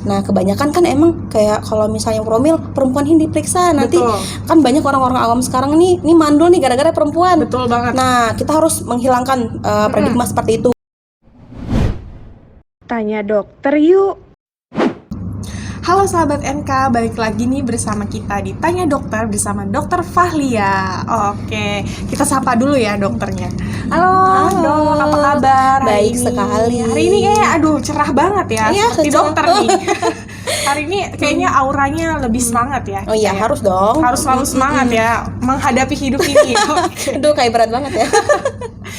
Nah kebanyakan kan emang kayak kalau misalnya promil perempuan ini diperiksa nanti. Betul. Kan banyak orang-orang awam sekarang nih mandul nih gara-gara perempuan. Betul banget. Nah kita harus menghilangkan paradigma seperti itu. Tanya dokter yuk. Halo sahabat NK, balik lagi nih bersama kita di Tanya Dokter bersama Dokter Fahlia. Oke, kita sapa dulu ya dokternya. Halo dok, apa kabar? Baik sekali. Hari ini cerah banget ya, Iya, seperti sejuk. dokter nih. Hari ini kayaknya auranya lebih semangat ya. Oh iya, harus dong. Harus selalu semangat ya menghadapi hidup ini. Oke. Aduh kayak berat banget ya.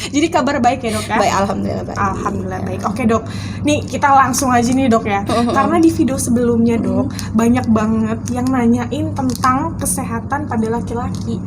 Jadi kabar baik ya dok ya? Baik, alhamdulillah baik. Alhamdulillah baik. Oke dok, nih kita langsung aja nih dok ya. Karena di video sebelumnya dok, banyak banget yang nanyain tentang kesehatan pada laki-laki.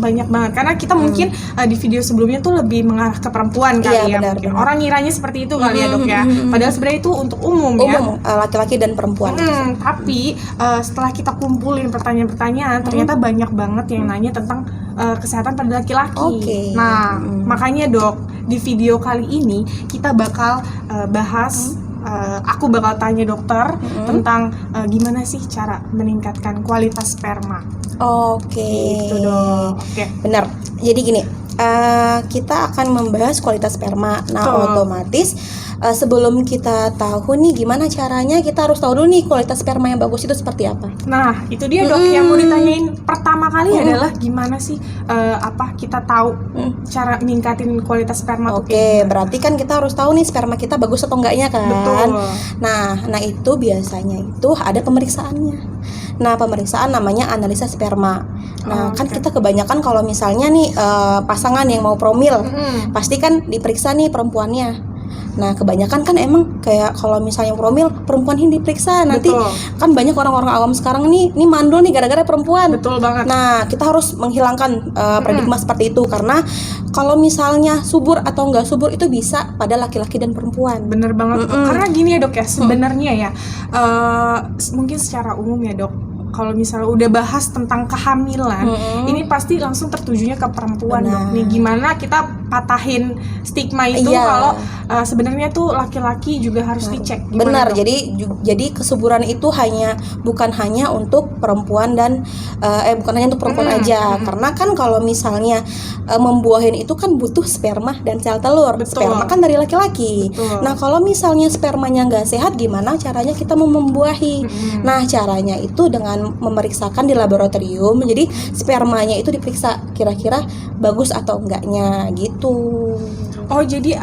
Banyak banget. Karena kita mungkin di video sebelumnya tuh lebih mengarah ke perempuan kali Iya, ya. benar, Mungkin benar. orang ngiranya seperti itu kali ya dok ya. Padahal sebenarnya itu untuk umum ya. Laki-laki dan perempuan. Tapi setelah kita kumpulin pertanyaan-pertanyaan, ternyata banyak banget yang nanya tentang kesehatan pada laki-laki. Oke. Nah, makanya dok, di video kali ini kita bakal bahas, aku bakal tanya dokter tentang gimana sih cara meningkatkan kualitas sperma. Oke. Gitu dok. Oke. Benar. Jadi gini, kita akan membahas kualitas sperma. Nah, Betul. otomatis sebelum kita tahu nih gimana caranya, kita harus tahu dulu nih kualitas sperma yang bagus itu seperti apa. Nah, itu dia dok yang mau ditanyain pertama kali adalah gimana sih kita tahu cara ningkatin kualitas sperma tuh kayak Oke, gimana? berarti kan kita harus tahu nih sperma kita bagus atau enggaknya kan. Betul. Nah itu biasanya itu ada pemeriksaannya. Nah, pemeriksaan namanya analisa sperma. Nah, kan kita kebanyakan kalau misalnya nih pasangan yang mau promil, pasti kan diperiksa nih perempuannya. Nah, kebanyakan kan emang kayak kalau misalnya promil perempuan ini diperiksa nanti. Betul. Kan banyak orang-orang awam sekarang nih mandul nih gara-gara perempuan. Betul banget. Nah, kita harus menghilangkan paradigma seperti itu, karena kalau misalnya subur atau enggak subur itu bisa pada laki-laki dan perempuan. Bener banget dok. Karena gini ya dok ya, sebenarnya ya mungkin secara umum ya dok, kalau misalnya udah bahas tentang kehamilan, ini pasti langsung tertujunya ke perempuan dok. Nih gimana kita patahin stigma itu kalau sebenarnya tuh laki-laki juga harus dicek. Gimana, Benar. dok? Jadi kesuburan itu bukan hanya untuk perempuan dan bukan hanya untuk perempuan aja. Karena kan kalau misalnya membuahin itu kan butuh sperma dan sel telur. Betul. Sperma kan dari laki-laki. Betul. Nah, kalau misalnya spermanya nggak sehat, gimana caranya kita mau membuahi? Nah, caranya itu dengan memeriksakan di laboratorium. Jadi spermanya itu diperiksa kira-kira bagus atau enggaknya gitu. Oh jadi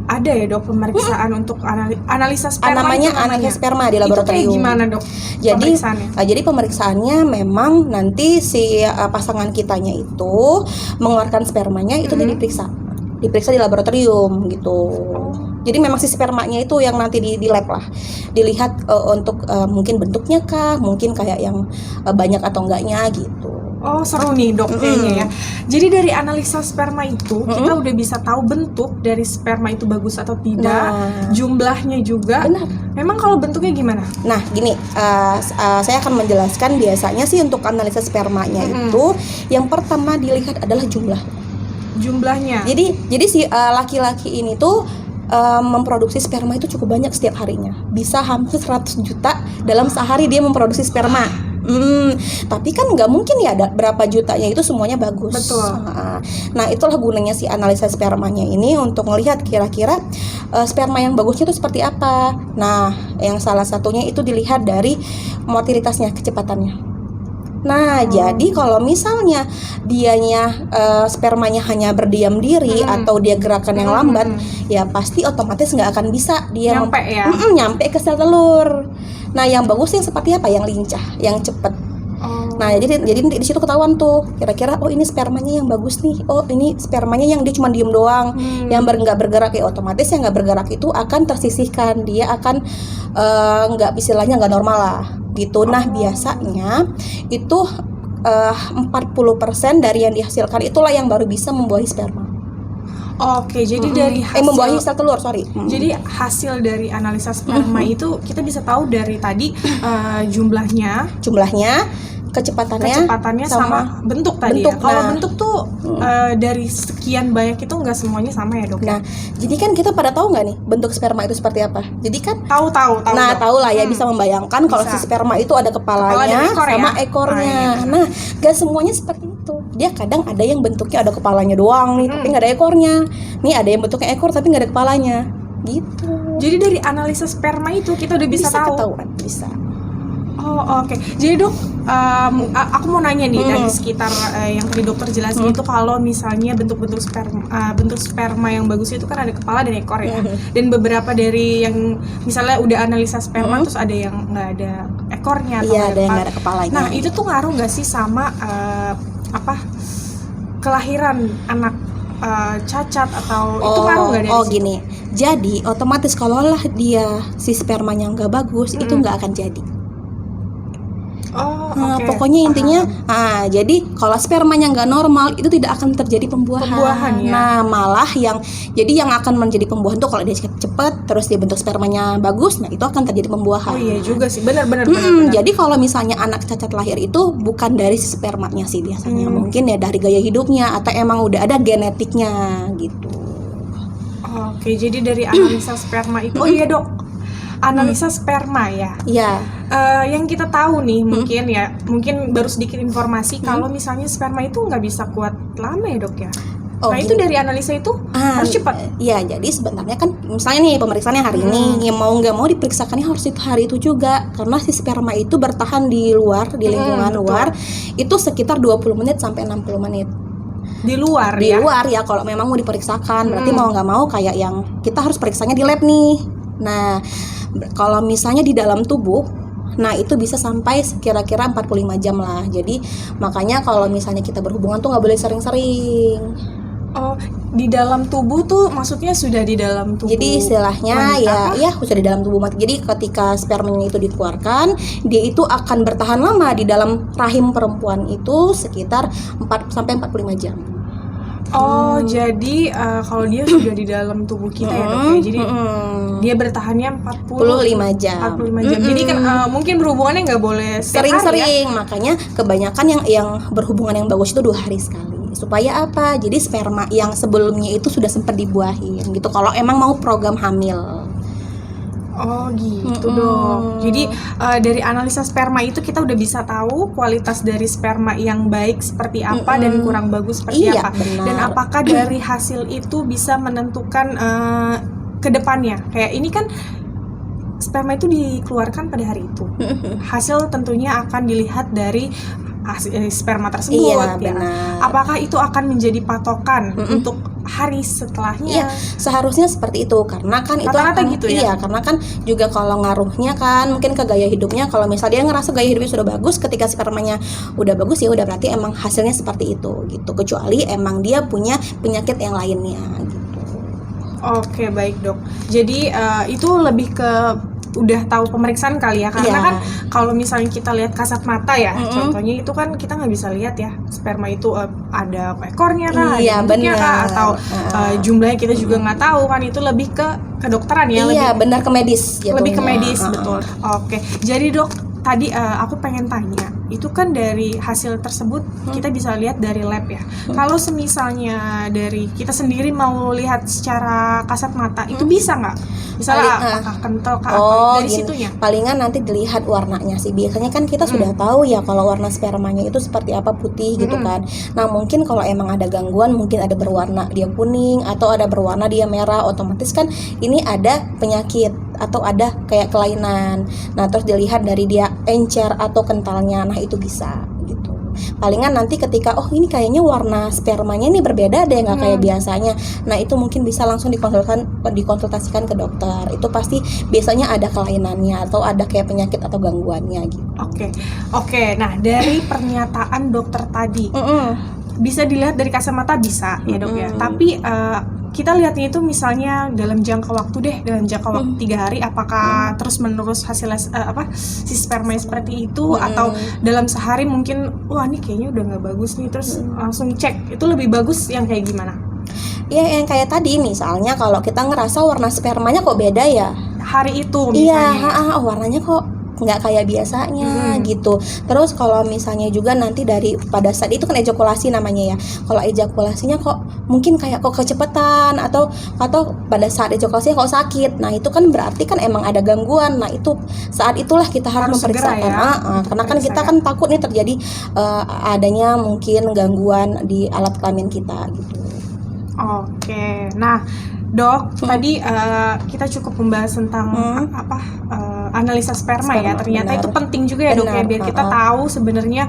ada ya dok pemeriksaan untuk analisa sperma. Namanya itu analisa sperma di Itu laboratorium. kayak gimana dok? Jadi pemeriksaannya memang nanti si pasangan kitanya itu mengeluarkan spermanya itu diperiksa di laboratorium gitu. Jadi memang si spermanya itu yang nanti di lab lah, dilihat untuk mungkin bentuknya kah, mungkin kayak yang banyak atau enggaknya gitu. Oh seru nih dok kayaknya ya. Jadi dari analisa sperma itu kita udah bisa tahu bentuk dari sperma itu bagus atau tidak, jumlahnya juga. Benar. Memang kalau bentuknya gimana? Nah gini, saya akan menjelaskan biasanya sih untuk analisa spermanya itu yang pertama dilihat adalah Jumlahnya. Jadi si laki-laki ini tuh memproduksi sperma itu cukup banyak setiap harinya. Bisa hampir 100 juta dalam sehari dia memproduksi sperma. Tapi kan nggak mungkin ya ada berapa jutanya itu semuanya bagus. Betul. Nah itulah gunanya si analisa spermanya ini untuk melihat kira-kira sperma yang bagusnya itu seperti apa. Nah yang salah satunya itu dilihat dari motilitasnya, kecepatannya. Nah, jadi kalau misalnya dianya spermanya hanya berdiam diri atau dia gerakan yang lambat, ya pasti otomatis nggak akan bisa dia Nyampe ya? nyampe ke sel telur. Nah, yang bagus yang seperti apa? Yang lincah, yang cepet. Nah, jadi di situ ketahuan tuh kira-kira ini spermanya yang bagus nih. Oh, ini spermanya yang dia cuma diem doang, yang nggak bergerak. Ya otomatis yang nggak bergerak itu akan tersisihkan, dia akan istilahnya nggak normal lah gitu. Nah, biasanya itu 40% dari yang dihasilkan itulah yang baru bisa membuahi sperma. Oke, jadi dari hasil Membuahi sel telur, sorry. Jadi hasil dari analisa sperma itu kita bisa tahu dari tadi jumlahnya, kecepatannya sama bentuk tadi bentuk. ya. Kalau Nah, bentuk tuh dari sekian banyak itu nggak semuanya sama ya dok. Nah, jadi kan kita pada tahu nggak nih bentuk sperma itu seperti apa? Jadi kan Tahu nah, Dok. tahu lah ya, bisa membayangkan kalau si Bisa. sperma itu ada Kepala kepalanya dan ekor sama ya? ekornya. Ah, iya. Nah, gak semuanya seperti itu. Dia kadang ada yang bentuknya ada kepalanya doang nih, tapi nggak ada ekornya. Nih ada yang bentuknya ekor tapi nggak ada kepalanya. Gitu. Jadi dari analisa sperma itu kita udah bisa tahu. ketahuan, bisa. Oh, oke. Jadi dok, aku mau nanya nih dari sekitar yang tadi dokter jelasin itu, kalau misalnya bentuk sperma yang bagus itu kan ada kepala dan ekor ya. Dan beberapa dari yang misalnya udah analisa sperma terus ada yang nggak ada ekornya atau Iya, nggak ada yang kepala. nggak ada kepalanya. Nah itu tuh ngaruh nggak sih sama kelahiran anak cacat atau itu ngaruh nggak dari situ? Gini. Jadi otomatis kalau lah dia si spermanya nggak bagus, itu nggak akan jadi. Oke, Pokoknya paham. intinya, jadi kalau spermanya nggak normal itu tidak akan terjadi pembuahan. Ya. Nah, malah yang akan menjadi pembuahan tuh kalau dia cepat, terus dia bentuk spermanya bagus, nah itu akan terjadi pembuahan. Oh iya juga sih, benar. Jadi kalau misalnya anak cacat lahir itu bukan dari si spermanya sih biasanya, mungkin ya dari gaya hidupnya atau emang udah ada genetiknya gitu. Oke, jadi dari analisa sperma itu, oh iya dok, analisa sperma ya. Iya. Yang kita tahu nih mungkin baru sedikit informasi kalau misalnya sperma itu nggak bisa kuat lama ya dok ya. Nah itu dari analisa itu harus cepat. Iya, jadi sebenarnya kan misalnya nih pemeriksaannya hari ini, ya mau nggak mau diperiksakannya harus itu hari itu juga, karena si sperma itu bertahan di luar, di lingkungan luar itu sekitar 20 menit sampai 60 menit. Di luar ya kalau memang mau diperiksakan, berarti mau nggak mau kayak yang kita harus periksanya di lab nih. Nah, kalau misalnya di dalam tubuh, nah itu bisa sampai kira-kira 45 jam lah. Jadi makanya kalau misalnya kita berhubungan tuh nggak boleh sering-sering. Oh, di dalam tubuh tuh maksudnya sudah di dalam tubuh. Jadi istilahnya ya sudah di dalam tubuh mati. Jadi ketika spermanya itu dikeluarkan, dia itu akan bertahan lama di dalam rahim perempuan itu sekitar 4 sampai 45 jam. Oh, jadi kalau dia sudah di dalam tubuh kita ya dok ya. Jadi dia bertahannya 45 jam. 45 jam. Jadi kan mungkin berhubungannya nggak boleh sering-sering. Makanya kebanyakan yang berhubungan yang bagus itu 2 hari sekali. Supaya apa? Jadi sperma yang sebelumnya itu sudah sempat dibuahin gitu. Kalau emang mau program hamil. Oh gitu dok. Jadi dari analisa sperma itu kita udah bisa tahu kualitas dari sperma yang baik seperti apa dan kurang bagus seperti apa. Benar. Dan apakah dari hasil itu bisa menentukan ke depannya. Kayak ini kan sperma itu dikeluarkan pada hari itu. Hasil tentunya akan dilihat dari sperma tersebut. Iya, ya. benar. Apakah itu akan menjadi patokan untuk hari setelahnya? Iya, seharusnya seperti itu karena kan itu Rata-rata akan, gitu ya? iya, karena kan juga kalau ngaruhnya kan mungkin ke gaya hidupnya. Kalau misalnya dia ngerasa gaya hidupnya sudah bagus, ketika spermanya udah bagus ya udah berarti emang hasilnya seperti itu gitu. Kecuali emang dia punya penyakit yang lainnya gitu. Oke, baik dok. Jadi itu lebih ke udah tahu pemeriksaan kali ya, karena kan kalau misalnya kita lihat kasat mata ya, contohnya itu kan kita nggak bisa lihat ya sperma itu ada ekornya kah, ada bentuknya kah, atau jumlahnya kita juga nggak tahu kan. Itu lebih ke kedokteran ya. Iya, benar, ke medis jatuhnya. Lebih ke medis, betul. Oke, jadi dok tadi aku pengen tanya, itu kan dari hasil tersebut kita bisa lihat dari lab ya. Kalau semisalnya dari kita sendiri mau lihat secara kasat mata, itu bisa nggak? Misalnya apakah kental kah atau dari situnya? Palingan nanti dilihat warnanya sih. Biasanya kan kita sudah tahu ya kalau warna spermanya itu seperti apa, putih gitu kan. Nah mungkin kalau emang ada gangguan, mungkin ada berwarna dia kuning atau ada berwarna dia merah, otomatis kan ini ada penyakit atau ada kayak kelainan. Nah terus dilihat dari dia encer atau kentalnya, nah itu bisa gitu. Palingan nanti ketika ini kayaknya warna spermanya ini berbeda deh, nggak kayak biasanya. Nah itu mungkin bisa langsung dikonsultasikan ke dokter. Itu pasti biasanya ada kelainannya atau ada kayak penyakit atau gangguannya gitu. Oke. Nah dari pernyataan dokter tadi bisa dilihat dari kacamata bisa ya dok ya. Tapi kita lihatnya itu misalnya dalam jangka waktu 3 hari, apakah terus menerus hasil si sperma seperti itu, atau dalam sehari mungkin wah ini kayaknya udah nggak bagus nih, terus langsung cek. Itu lebih bagus yang kayak gimana? Ya yang kayak tadi misalnya kalau kita ngerasa warna spermanya kok beda ya hari itu misalnya. Iya, warnanya kok nggak kayak biasanya gitu. Terus kalau misalnya juga nanti dari pada saat itu kan ejakulasi namanya ya. Kalau ejakulasinya kok mungkin kayak kok kecepatan atau pada saat ejakulasinya kok sakit. Nah, itu kan berarti kan emang ada gangguan. Nah, itu saat itulah kita harus memeriksakan. Karena kan kita kan takut nih terjadi adanya mungkin gangguan di alat kelamin kita gitu. Oke. Nah, Dok, tadi kita cukup membahas tentang analisa sperma ya. Ternyata benar. itu penting juga ya, Dok, ya, biar kita tahu sebenarnya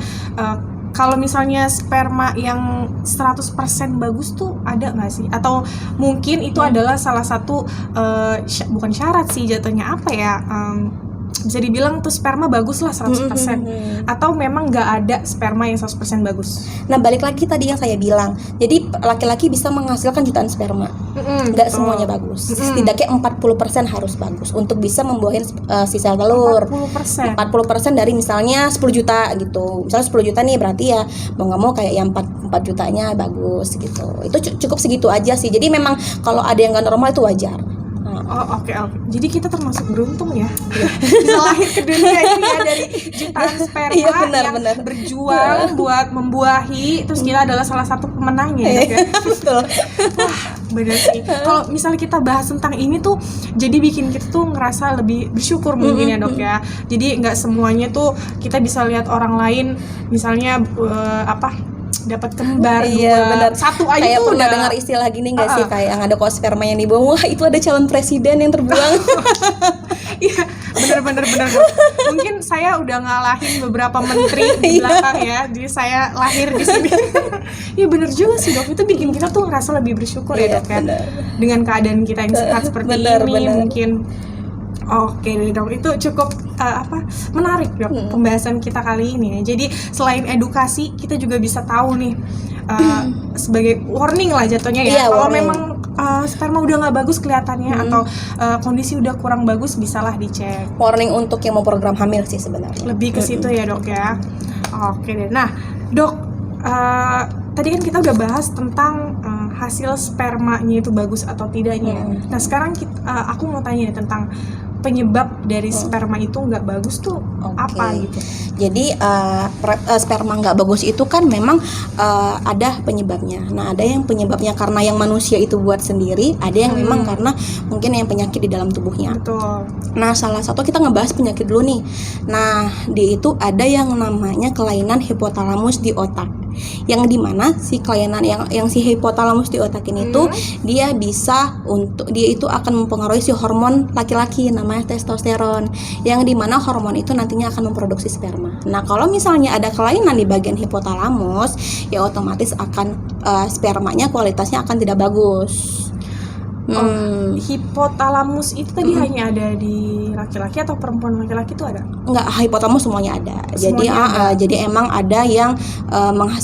kalau misalnya sperma yang 100% bagus tuh ada nggak sih? Atau mungkin itu adalah salah satu bukan syarat sih jatuhnya, apa ya? Bisa dibilang tuh sperma bagus lah 100%. Atau memang nggak ada sperma yang 100% bagus? Nah, balik lagi tadi yang saya bilang. Jadi laki-laki bisa menghasilkan jutaan sperma. Nggak semuanya bagus. Setidaknya 40% harus bagus untuk bisa membuahin si sel telur. 40%. 40% dari misalnya 10 juta gitu. Misalnya 10 juta nih, berarti ya mau nggak mau kayak yang 4 jutanya bagus gitu. Itu cukup segitu aja sih. Jadi memang kalau ada yang nggak normal itu wajar. Oh, oke. Jadi kita termasuk beruntung ya, bisa lahir ke dunia ini ya dari jutaan sperma yang berjuang buat membuahi, terus kita adalah salah satu pemenangnya ya, Dok, ya. Betul. Wah, benar sih. Kalau misalnya kita bahas tentang ini tuh, jadi bikin kita tuh ngerasa lebih bersyukur mungkin ya, Dok, ya. Jadi nggak semuanya tuh kita bisa lihat orang lain, misalnya dapat kembar satu aja kayak tuh pernah udah dengar istilah gini nggak sih, kayak yang ada kok sperma yang dibuang, wah itu ada calon presiden yang terbuang. Iya, benar. Mungkin saya udah ngalahin beberapa menteri di belakang ya, jadi saya lahir di sini. Iya, benar juga sih, Dok. Itu bikin kita tuh ngerasa lebih bersyukur ya, Dok, ya. Dengan keadaan kita yang sehat seperti ini mungkin. Oke deh, Dok, itu cukup menarik, Dok, pembahasan kita kali ini ya. Jadi selain edukasi, kita juga bisa tahu nih sebagai warning lah jatuhnya ya. Kalau memang sperma udah nggak bagus kelihatannya atau kondisi udah kurang bagus, bisalah dicek. Warning untuk yang mau program hamil sih sebenarnya. Lebih ke situ ya, Dok, ya. Oke deh. Nah, Dok, tadi kan kita udah bahas tentang hasil spermanya itu bagus atau tidaknya. Nah, sekarang aku mau tanya tentang penyebab dari sperma itu nggak bagus tuh apa gitu. Jadi sperma nggak bagus itu kan memang ada penyebabnya. Nah, ada yang penyebabnya karena yang manusia itu buat sendiri, ada yang memang karena mungkin yang penyakit di dalam tubuhnya. Betul. Nah, salah satu kita ngebahas penyakit dulu nih. Nah, di itu ada yang namanya kelainan hipotalamus di otak. Yang dimana si kelainan yang si hipotalamus di otak ini tuh dia itu akan mempengaruhi si hormon laki-laki namanya testosteron, yang dimana hormon itu nantinya akan memproduksi sperma. Nah, kalau misalnya ada kelainan di bagian hipotalamus, ya otomatis akan spermanya kualitasnya akan tidak bagus. Hipotalamus itu tadi hanya ada di laki-laki atau perempuan laki-laki itu ada? Enggak, hipotalamus semuanya ada. Jadi emang ada yang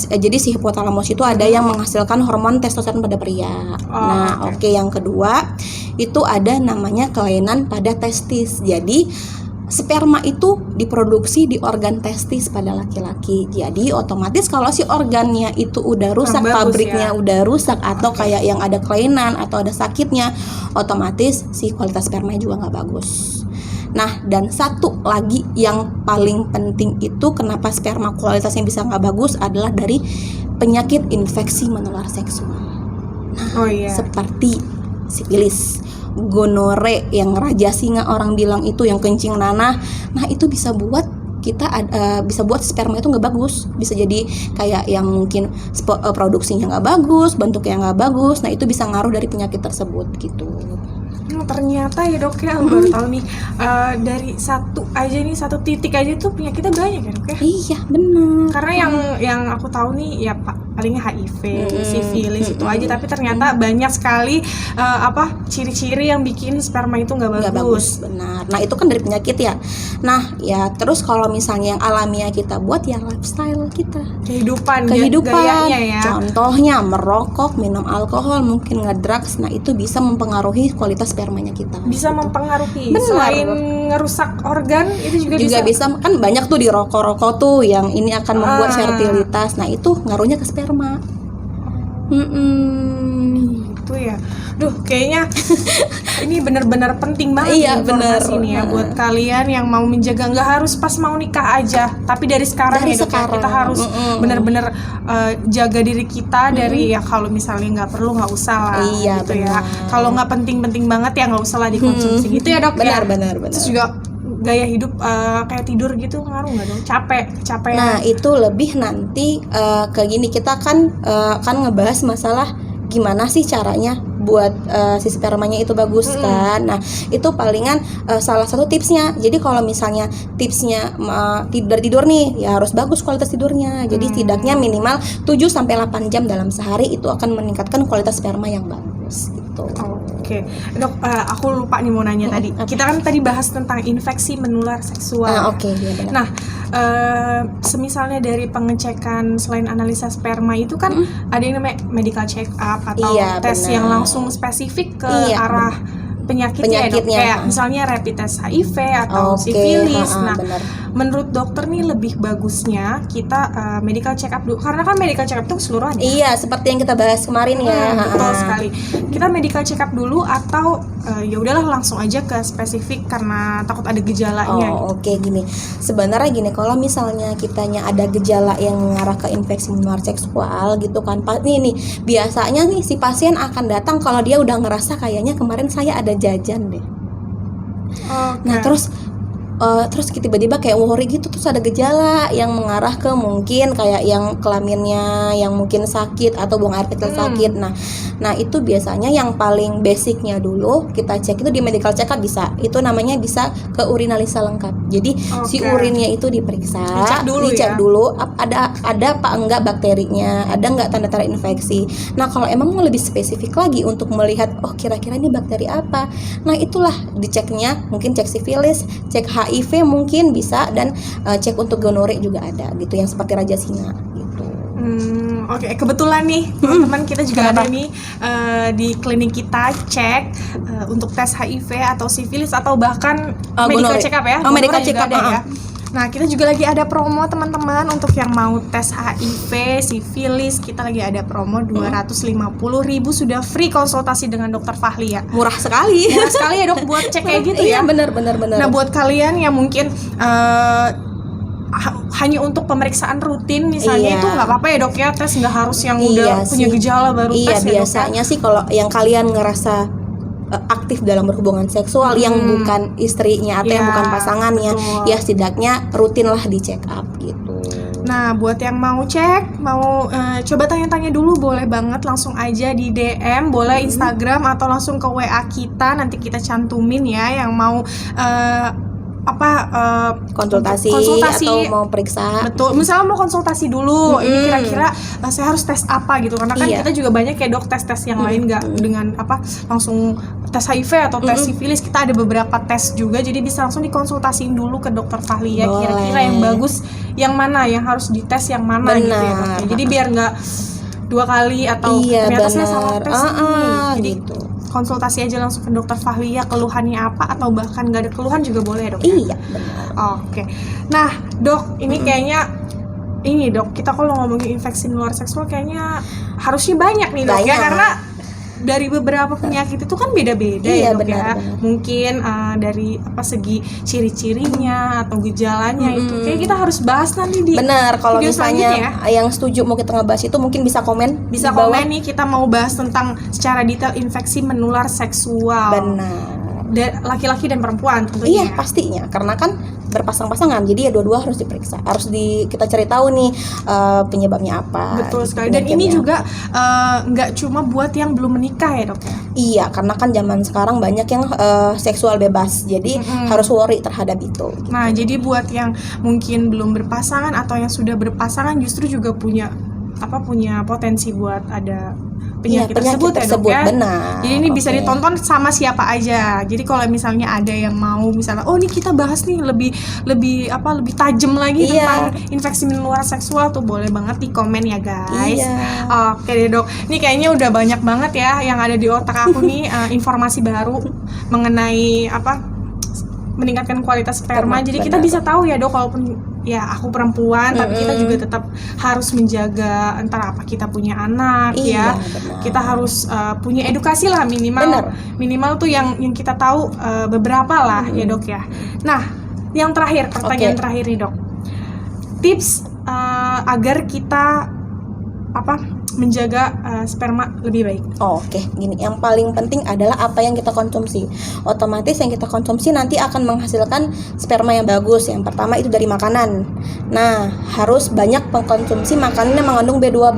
jadi si hipotalamus itu ada yang menghasilkan hormon testosteron pada pria. Yang kedua itu ada namanya kelainan pada testis. Jadi sperma itu diproduksi di organ testis pada laki-laki. Jadi otomatis kalau si organnya itu udah rusak, pabriknya udah rusak atau kayak yang ada kelainan atau ada sakitnya, otomatis si kualitas sperma juga nggak bagus. Nah, dan satu lagi yang paling penting itu kenapa sperma kualitasnya bisa nggak bagus adalah dari penyakit infeksi menular seksual. Seperti sifilis, gonore, yang raja singa orang bilang itu, yang kencing nanah. Nah, itu bisa buat kita bisa buat sperma itu nggak bagus, bisa jadi kayak yang mungkin produksinya nggak bagus, bentuknya nggak bagus. Nah, itu bisa ngaruh dari penyakit tersebut gitu. Ternyata ya, Dok, ya, baru tahu nih dari satu titik aja tuh penyakitnya banyak ya, Dok, ya? Iya, benar. Karena yang aku tahu nih ya palingnya HIV, sifilis itu aja, tapi ternyata banyak sekali ciri-ciri yang bikin sperma itu nggak bagus. Benar. Nah, itu kan dari penyakit ya. Nah, ya terus kalau misalnya yang alamiah kita buat ya lifestyle kita, kehidupan gayanya ya. Contohnya merokok, minum alkohol, mungkin ngedrugs. Nah, itu bisa mempengaruhi kualitas spermanya kita. Bisa mempengaruhi. Selain ngerusak organ, itu juga bisa kan banyak tuh di rokok-rokok tuh yang ini akan membuat fertilitas. Nah, itu ngaruhnya ke sperma. gitu ya. Duh, kayaknya ini benar-benar penting banget Iya, informasi bener. ini ya buat kalian yang mau menjaga, nggak harus pas mau nikah aja, tapi dari sekarang Dari ya dok ya, sekarang. kita harus benar-benar jaga diri kita dari ya kalau misalnya nggak perlu nggak usah lah Iya, gitu ya. benar. Kalau nggak penting-penting banget ya nggak usah lah dikonsumsi gitu ya dok ya. Benar. Terus juga gaya hidup kayak tidur gitu ngaruh nggak dong? Capek. Nah, itu lebih nanti ke gini, kita kan ngebahas masalah gimana sih caranya buat si spermanya itu bagus kan. Nah, itu palingan salah satu tipsnya. Jadi kalau misalnya tipsnya tidur nih, ya harus bagus kualitas tidurnya. Jadi setidaknya minimal 7 sampai 8 jam dalam sehari, itu akan meningkatkan kualitas sperma yang bagus gitu. Oke, dok, aku lupa nih mau nanya tadi. Kita kan tadi bahas tentang infeksi menular seksual. Oke, iya benar. Nah, semisalnya dari pengecekan selain analisa sperma itu kan ada yang namanya medical check up atau Iya, tes benar. yang langsung spesifik ke Iya, arah penyakitnya ya, dok? Penyakitnya. Kayak misalnya rapid test HIV atau Oke, sifilis. Nah, benar. menurut dokter nih lebih bagusnya kita medical check up dulu, karena kan medical check up itu keseluruhan ya. Iya, seperti yang kita bahas kemarin ya. Betul sekali. Kita medical check up dulu atau ya udahlah langsung aja ke spesifik karena takut ada gejalanya. Oke, gini. Sebenarnya gini, kalau misalnya kitanya ada gejala yang mengarah ke infeksi menular seksual gitu kan. Nih, biasanya nih si pasien akan datang kalau dia udah ngerasa kayaknya kemarin saya ada jajan deh. Oke. Nah, terus tiba-tiba kayak worry gitu, terus ada gejala yang mengarah ke mungkin kayak yang kelaminnya yang mungkin sakit atau buang air kecil sakit. Nah, itu biasanya yang paling basicnya dulu kita cek itu di medical check up bisa. Itu namanya bisa ke urinalisa lengkap. Jadi si Oke. urinnya itu diperiksa, Dicek dulu ya? dulu ada apa enggak bakterinya, ada enggak tanda-tanda infeksi. Nah, kalau emang mau lebih spesifik lagi untuk melihat kira-kira ini bakteri apa. Nah, itulah diceknya, mungkin cek sifilis, cek HIV mungkin bisa, dan cek untuk gonore juga ada gitu yang seperti raja singa gitu. Oke, kebetulan nih teman-teman kita juga Kenapa? ada nih di klinik kita cek untuk tes HIV atau sifilis atau bahkan medical Gonore. check up ya. Medical Gonore check juga up, ada ya. Nah, kita juga lagi ada promo teman-teman untuk yang mau tes HIV, sifilis, kita lagi ada promo 250.000 sudah free konsultasi dengan Dokter Fahli ya. Murah sekali. Murah sekali ya dok buat cek kayak gitu ya. Iya, benar. Nah, buat kalian yang mungkin hanya untuk pemeriksaan rutin misalnya, Iya. itu nggak apa-apa ya dok ya, tes nggak harus yang Iya udah punya sih. gejala baru Iya, tes ya dok ya. biasanya sih kalau yang kalian ngerasa aktif dalam berhubungan seksual yang bukan istrinya atau yang Iya, bukan pasangannya, betul. ya setidaknya rutinlah di check up gitu. Nah, buat yang mau cek, mau coba tanya-tanya dulu, boleh banget langsung aja di DM, boleh Instagram atau langsung ke WA kita, nanti kita cantumin ya yang mau konsultasi atau mau periksa. Betul, misalnya mau konsultasi dulu, ini kira-kira saya harus tes apa gitu, karena kan Iya. kita juga banyak ya dok tes-tes yang lain nggak dengan langsung tes HIV atau tes sifilis, kita ada beberapa tes juga, jadi bisa langsung dikonsultasiin dulu ke dokter Fahli ya, Boleh. kira-kira yang bagus yang mana, yang harus dites yang mana gitu ya dok ya. Jadi biar nggak 2 kali atau Iya, ternyata saya benar. salah tes nih. Jadi gitu. konsultasi aja langsung ke dokter Fahli ya, keluhannya apa, atau bahkan nggak ada keluhan juga boleh ya dok ya? Iya, benar. Oke, nah dok, ini kayaknya ini dok, kita kalau ngomongin infeksi menular seksual kayaknya harusnya banyak nih dok ya, Banyak. karena dari beberapa penyakit itu kan beda-beda Iya, ya dok benar. ya. Mungkin dari segi ciri-cirinya atau gejalanya itu kayak kita harus bahas nanti di Benar, kalau video misalnya selanjutnya yang setuju mau kita ngebahas itu mungkin bisa komen bisa di bawah. komen nih, kita mau bahas tentang secara detail infeksi menular seksual. Benar. Laki-laki dan perempuan tentunya. Iya, pastinya, karena kan berpasang-pasangan, jadi ya dua-dua harus diperiksa, kita cari tahu nih penyebabnya apa. Betul gitu, sekali. Dan ini penyakitnya. juga nggak cuma buat yang belum menikah ya dok ya. Iya, karena kan zaman sekarang banyak yang seksual bebas, jadi harus worry terhadap itu. Gitu. Nah, jadi buat yang mungkin belum berpasangan atau yang sudah berpasangan justru juga punya potensi buat ada penyakit tersebut ya dok ya. Benar. Jadi ini bisa Oke. ditonton sama siapa aja. Jadi kalau misalnya ada yang mau misalnya, ini kita bahas nih lebih tajam lagi Iya. tentang infeksi menular seksual, tuh boleh banget di komen ya guys. Iya. Oke deh dok. Ini kayaknya udah banyak banget ya yang ada di otak aku nih informasi baru mengenai meningkatkan kualitas sperma. Sperma, Jadi kita benar. bisa tahu ya dok, walaupun ya aku perempuan, tapi kita juga tetap harus menjaga antara apa kita punya anak Iya, ya. benar. Kita harus punya edukasi lah minimal. Benar. Minimal tuh yang kita tahu beberapa lah ya dok ya. Nah, yang terakhir, pertanyaan Oke. terakhir nih dok. Tips agar kita menjaga sperma lebih baik. Oke, gini, yang paling penting adalah apa yang kita konsumsi. Otomatis yang kita konsumsi nanti akan menghasilkan sperma yang bagus. Yang pertama itu dari makanan. Nah, harus banyak mengkonsumsi makanan yang mengandung B12.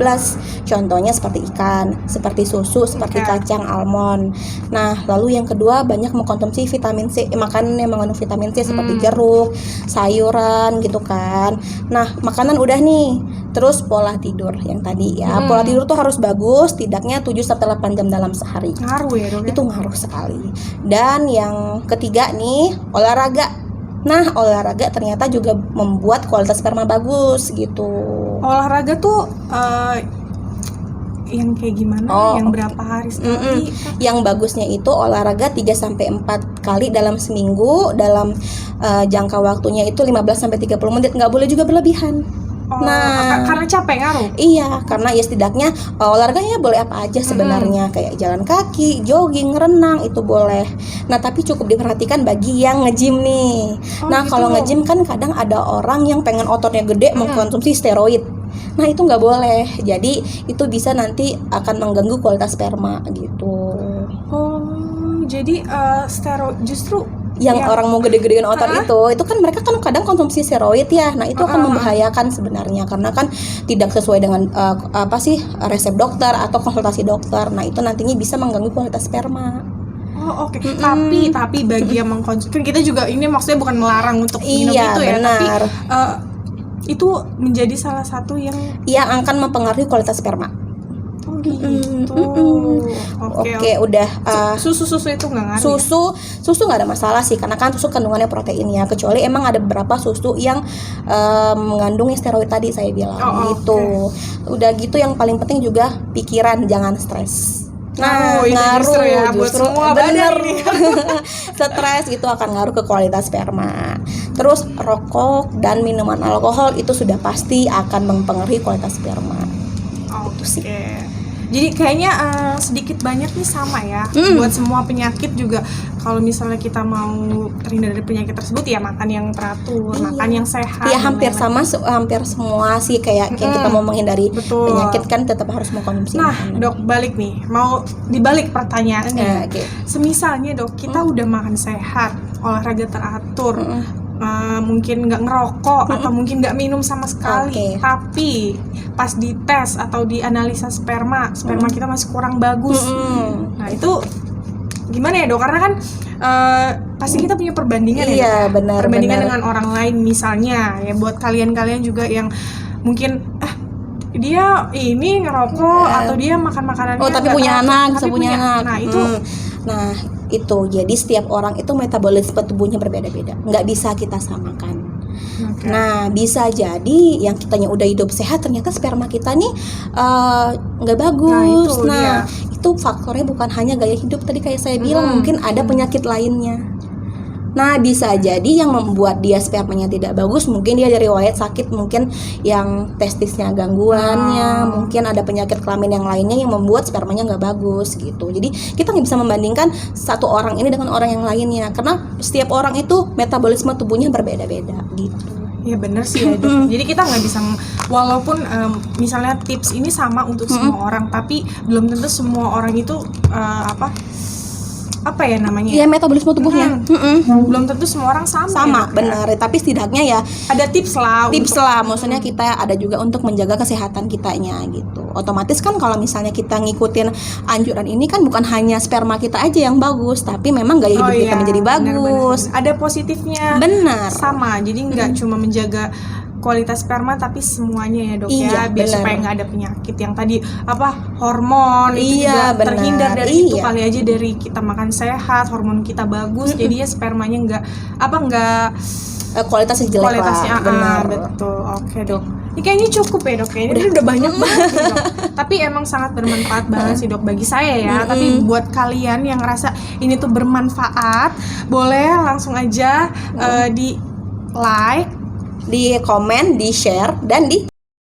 Contohnya seperti ikan, seperti susu, seperti Oke. kacang almond. Nah, lalu yang kedua banyak mengkonsumsi vitamin C, makanan yang mengandung vitamin C seperti jeruk, sayuran gitu kan. Nah, makanan udah nih. Terus pola tidur yang tadi ya. Pola tidur tuh harus bagus, tidaknya 7-8 jam dalam sehari. Ngaruh ya dok ya? Itu ngaruh sekali. Dan yang ketiga nih, olahraga. Nah, olahraga ternyata juga membuat kualitas sperma bagus gitu. Olahraga tuh yang kayak gimana? Oh, yang oke. berapa hari sekali? Yang bagusnya itu olahraga 3-4 kali dalam seminggu, dalam jangka waktunya itu 15-30 menit, nggak boleh juga berlebihan. Oh, Nah, karena capek ngaruh. iya, karena ya setidaknya olahraganya boleh apa aja sebenarnya, kayak jalan kaki, jogging, renang itu boleh. Nah, tapi cukup diperhatikan bagi yang nge-gym nih. Oh, Nah, gitu. kalau nge-gym kan kadang ada orang yang pengen ototnya gede mengkonsumsi steroid. Nah, itu nggak boleh. Jadi itu bisa nanti akan mengganggu kualitas sperma gitu. Oh, jadi steroid justru Yang orang mau gede-gedein otot itu kan mereka kan kadang konsumsi steroid ya. Nah, itu akan membahayakan sebenarnya karena kan tidak sesuai dengan resep dokter atau konsultasi dokter. Nah, itu nantinya bisa mengganggu kualitas sperma. Oh, oke. Tapi bagi yang mengkonsumsi, kan kita juga ini maksudnya bukan melarang untuk minum Iya, itu ya, tapi benar. itu menjadi salah satu yang Yang akan mempengaruhi kualitas sperma. gitu. Oke, udah Susu itu nggak ngaruh. susu nggak ada masalah sih karena kan susu kandungannya protein ya, kecuali emang ada beberapa susu yang mengandung steroid tadi saya bilang gitu. Udah gitu yang paling penting juga pikiran, jangan stres. Nah, itu ngaruh justru ya buat semua bener. badan ini. Stres itu akan ngaruh ke kualitas sperma. Terus rokok dan minuman alkohol itu sudah pasti akan mempengaruhi kualitas sperma. Oke. sih. Jadi kayaknya sedikit banyak nih sama ya buat semua penyakit juga. Kalau misalnya kita mau terhindar dari penyakit tersebut ya makan yang teratur, makan yang sehat. Iya, dan hampir lain-lain. sama, hampir semua sih kayak yang kita mau menghindari Betul. penyakit kan tetap harus mengkonsumsi. Nah, makanan. dok, balik nih, mau dibalik pertanyaannya. Ya, oke. Semisalnya dok, kita udah makan sehat, olahraga teratur, mungkin nggak ngerokok atau mungkin nggak minum sama sekali, Oke. tapi pas dites atau dianalisa sperma kita masih kurang bagus. Nah itu gimana ya dok? Karena kan pasti kita punya perbandingan ya. Iya, Dok, ya? benar, Perbandingan benar. dengan orang lain misalnya ya, buat kalian juga yang mungkin dia ini ngerokok atau dia makan makanannya Oh, tapi nggak punya teratur, anak, tapi bisa punya anak. Nah itu Nah, itu jadi setiap orang itu metabolisme tubuhnya berbeda-beda, nggak bisa kita samakan. Oke. Nah, bisa jadi yang kitanya udah hidup sehat ternyata sperma kita nih nggak bagus. Nah, Itu faktornya bukan hanya gaya hidup tadi kayak saya bilang, mungkin ada penyakit lainnya. Nah, bisa jadi yang membuat dia spermanya tidak bagus, mungkin dia dari riwayat sakit, mungkin yang testisnya gangguannya, mungkin ada penyakit kelamin yang lainnya yang membuat spermanya nggak bagus gitu. Jadi kita nggak bisa membandingkan satu orang ini dengan orang yang lainnya, karena setiap orang itu metabolisme tubuhnya berbeda-beda gitu. Ya benar sih ya dok. Jadi kita nggak bisa, walaupun misalnya tips ini sama untuk semua orang, tapi belum tentu semua orang itu apa ya namanya? Iya, metabolisme tubuhnya. Belum tentu semua orang sama. Sama, ya, dok, ya? benar. Tapi setidaknya ya Ada tips lah. tips lah, maksudnya kita ada juga untuk menjaga kesehatan kitanya gitu. Otomatis kan kalau misalnya kita ngikutin anjuran ini kan bukan hanya sperma kita aja yang bagus, tapi memang gaya hidup kita menjadi bagus. Benar. Ada positifnya. Benar. Sama. Jadi nggak cuma menjaga kualitas sperma tapi semuanya ya dok Iya, ya, biar benar. supaya nggak ada penyakit yang tadi apa hormon itu Iya, juga terhindar benar. dari itu, Iya. kali aja dari kita makan sehat, hormon kita bagus, jadinya spermanya nggak Kualitasnya jelek kualitasnya lah, benar. betul. Oke dok, ini kayaknya cukup ya dok ya, ini udah banyak banget sih, dok. Tapi emang sangat bermanfaat banget sih dok bagi saya ya. Tapi buat kalian yang ngerasa ini tuh bermanfaat, boleh langsung aja di like, Di komen, di share, dan di